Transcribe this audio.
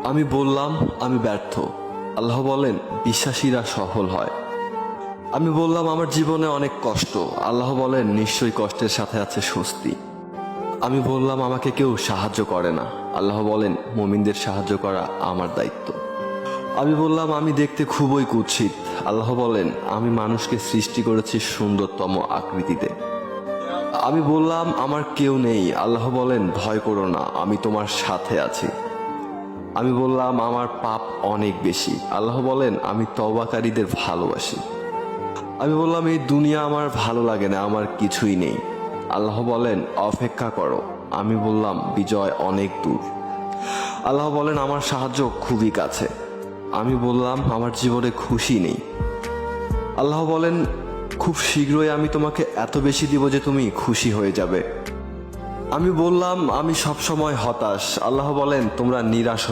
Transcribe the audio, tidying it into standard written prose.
আমি বললাম আমি ব্যর্থ। আল্লাহ বলেন বিশ্বাসীরা সফল হয়। আমি বললাম আমার জীবনে অনেক কষ্ট। আল্লাহ বলেন নিশ্চয়ই কষ্টের সাথে আছে স্বস্তি। আমি বললাম আমাকে কেউ সাহায্য করে না। আল্লাহ বলেন মুমিনদের সাহায্য করা আমার দায়িত্ব। আমি বললাম আমি দেখতে খুবই কুৎসিত। আল্লাহ বলেন আমি মানুষকে সৃষ্টি করেছি সুন্দরতম আকৃতিতে। আমি বললাম আমার কেউ নেই। আল্লাহ বলেন ভয় করো না, আমি তোমার সাথে আছি। আমি বললাম আমার পাপ অনেক বেশি। আল্লাহ বলেন আমি তওবাকারীদের ভালোবাসি। আমি বললাম এই দুনিয়া আমার ভালো লাগে না, আমার কিছুই নেই। আল্লাহ বলেন অপেক্ষা করো। আমি বললাম বিজয় অনেক দূর। আল্লাহ বলেন আমার সাহায্য খুবই কাছে। আমি বললাম আমার জীবনে খুশি নেই। আল্লাহ বলেন খুব শীঘ্রই আমি তোমাকে এত বেশি দিব যে তুমি খুশি হয়ে যাবে। আমি বললাম আমি সবসময় হতাশ। আল্লাহ বলেন তোমরা নিরাশ হইও